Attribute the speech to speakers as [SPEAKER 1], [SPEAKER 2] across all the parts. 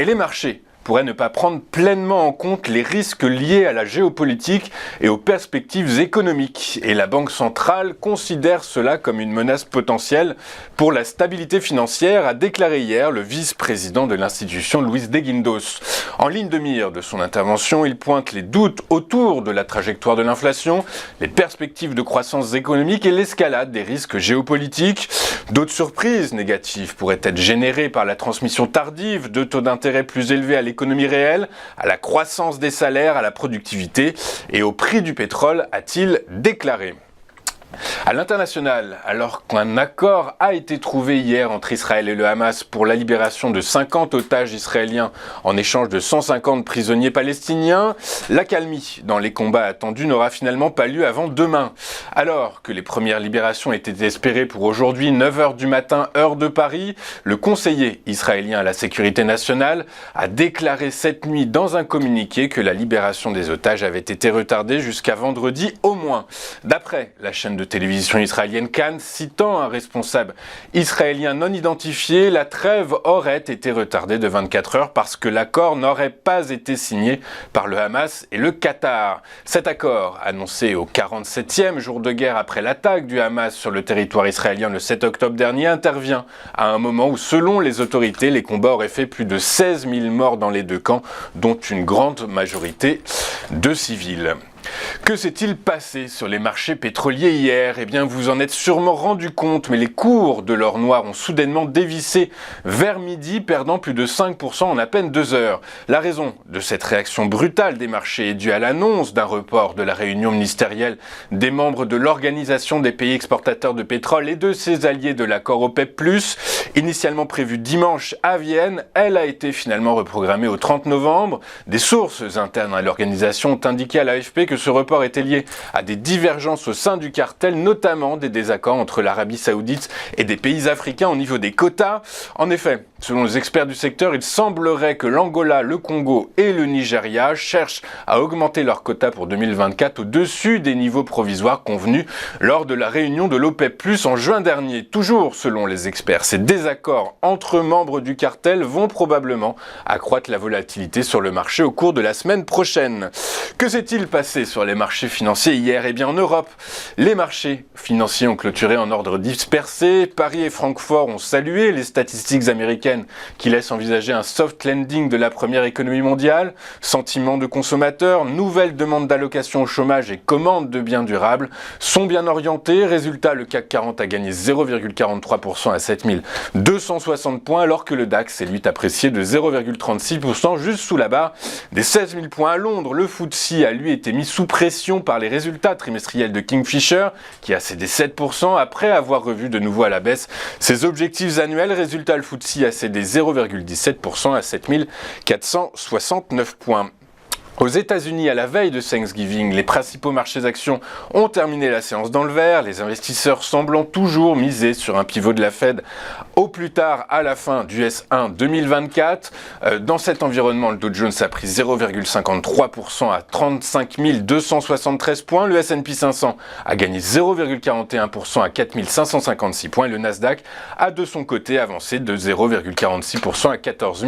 [SPEAKER 1] Et les marchés pourraient ne pas prendre pleinement en compte les risques liés à la géopolitique et aux perspectives économiques. Et la Banque centrale considère cela comme une menace potentielle pour la stabilité financière, a déclaré hier le vice-président de l'institution Luis de Guindos. En ligne de mire de son intervention, il pointe les doutes autour de la trajectoire de l'inflation, les perspectives de croissance économique et l'escalade des risques géopolitiques. D'autres surprises négatives pourraient être générées par la transmission tardive de taux d'intérêt plus élevés à l'économie réelle, à la croissance des salaires, à la productivité et au prix du pétrole, a-t-il déclaré. À l'international, alors qu'un accord a été trouvé hier entre Israël et le Hamas pour la libération de 50 otages israéliens en échange de 150 prisonniers palestiniens, l'accalmie dans les combats attendus n'aura finalement pas lieu avant demain. Alors que les premières libérations étaient espérées pour aujourd'hui 9h du matin, heure de Paris, le conseiller israélien à la sécurité nationale a déclaré cette nuit dans un communiqué que la libération des otages avait été retardée jusqu'à vendredi au moins. D'après la chaîne de télévision israélienne Cannes, citant un responsable israélien non identifié, la trêve aurait été retardée de 24 heures parce que l'accord n'aurait pas été signé par le Hamas et le Qatar. Cet accord, annoncé au 47e jour de guerre après l'attaque du Hamas sur le territoire israélien le 7 octobre dernier, intervient à un moment où, selon les autorités, les combats auraient fait plus de 16 000 morts dans les deux camps, dont une grande majorité de civils. Que s'est-il passé sur les marchés pétroliers hier ? Eh bien, vous en êtes sûrement rendu compte, mais les cours de l'or noir ont soudainement dévissé vers midi, perdant plus de 5% en à peine 2 heures. La raison de cette réaction brutale des marchés est due à l'annonce d'un report de la réunion ministérielle des membres de l'Organisation des pays exportateurs de pétrole et de ses alliés de l'accord OPEP+. Initialement prévue dimanche à Vienne, elle a été finalement reprogrammée au 30 novembre. Des sources internes à l'organisation ont indiqué à l'AFP que ce report était lié à des divergences au sein du cartel, notamment des désaccords entre l'Arabie Saoudite et des pays africains au niveau des quotas. En effet, selon les experts du secteur, il semblerait que l'Angola, le Congo et le Nigeria cherchent à augmenter leurs quotas pour 2024 au-dessus des niveaux provisoires convenus lors de la réunion de l'OPEP+ en juin dernier. Toujours selon les experts, ces désaccords entre membres du cartel vont probablement accroître la volatilité sur le marché au cours de la semaine prochaine. Que s'est-il passé sur les marchés financiers hier ? Eh bien, en Europe, les marchés financiers ont clôturé en ordre dispersé. Paris et Francfort ont salué les statistiques américaines qui laissent envisager un soft landing de la première économie mondiale. Sentiment de consommateurs, nouvelles demandes d'allocation au chômage et commandes de biens durables sont bien orientées. Résultat, le CAC 40 a gagné 0,43% à 7260 points, alors que le DAX s'est lui apprécié de 0,36%, juste sous la barre des 16 000 points. À Londres, le FTSE a lui été mis sous pression par les résultats trimestriels de Kingfisher, qui a cédé 7% après avoir revu de nouveau à la baisse ses objectifs annuels. Résultat, le FTSE a cédé 0,17% à 7469 points. Aux États-Unis, à la veille de Thanksgiving, les principaux marchés actions ont terminé la séance dans le vert, les investisseurs semblant toujours miser sur un pivot de la Fed au plus tard à la fin du S1 2024. Dans cet environnement, le Dow Jones a pris 0,53% à 35 273 points, le S&P 500 a gagné 0,41% à 4 556 points et le Nasdaq a de son côté avancé de 0,46% à 14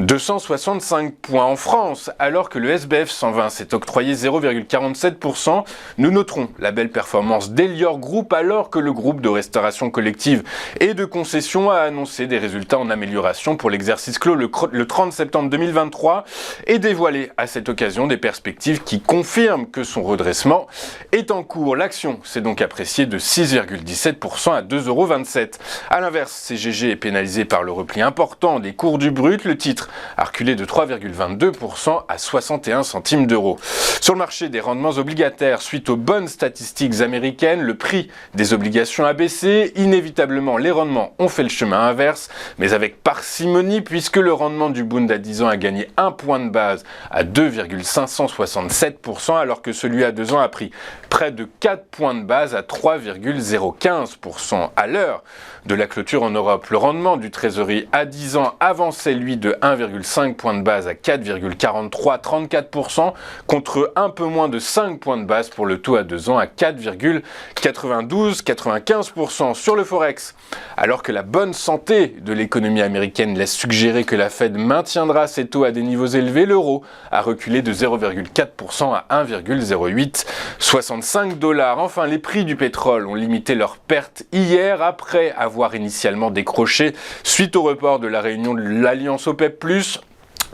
[SPEAKER 1] 265 points. En France, alors que le SBF 120 s'est octroyé 0,47%. Nous noterons la belle performance d'Elior Group alors que le groupe de restauration collective et de concession a annoncé des résultats en amélioration pour l'exercice clos le 30 septembre 2023 et dévoilé à cette occasion des perspectives qui confirment que son redressement est en cours. L'action s'est donc appréciée de 6,17% à 2,27 €. A l'inverse, CGG est pénalisé par le repli important des cours du brut. Le titre a reculé de 3,22% à 61 centimes d'euros. Sur le marché des rendements obligataires, suite aux bonnes statistiques américaines, le prix des obligations a baissé. Inévitablement, les rendements ont fait le chemin inverse, mais avec parcimonie, puisque le rendement du Bund à 10 ans a gagné 1 point de base à 2,567%, alors que celui à 2 ans a pris près de 4 points de base à 3,015%. À l'heure de la clôture en Europe, le rendement du Treasury à 10 ans avançait lui de 1,5 point de base à 4,4334%. 4,44% contre un peu moins de 5 points de base pour le taux à 2 ans à 4,92-95%. Sur le Forex, alors que la bonne santé de l'économie américaine laisse suggérer que la Fed maintiendra ses taux à des niveaux élevés, l'euro a reculé de 0,4% à 1,0865 $. Enfin, les prix du pétrole ont limité leurs pertes hier après avoir initialement décroché suite au report de la réunion de l'Alliance OPEP+.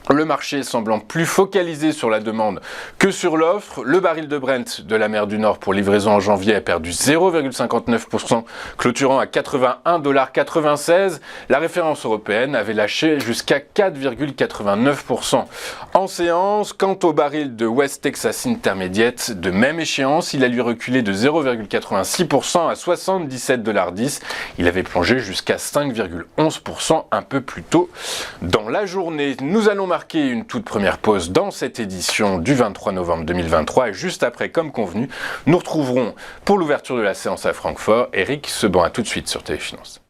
[SPEAKER 1] Le marché semblant plus focalisé sur la demande que sur l'offre, le baril de Brent de la mer du Nord pour livraison en janvier a perdu 0,59%, clôturant à 81,96 $. La référence européenne avait lâché jusqu'à 4,89%. En séance, quant au baril de West Texas Intermediate, de même échéance, il a lui reculé de 0,86% à 77,10 $. Il avait plongé jusqu'à 5,11% un peu plus tôt dans la journée. Nous allons marquer une toute première pause dans cette édition du 23 novembre 2023 et juste après, comme convenu, nous retrouverons pour l'ouverture de la séance à Francfort Eric Seban. À tout de suite sur Téléfinance.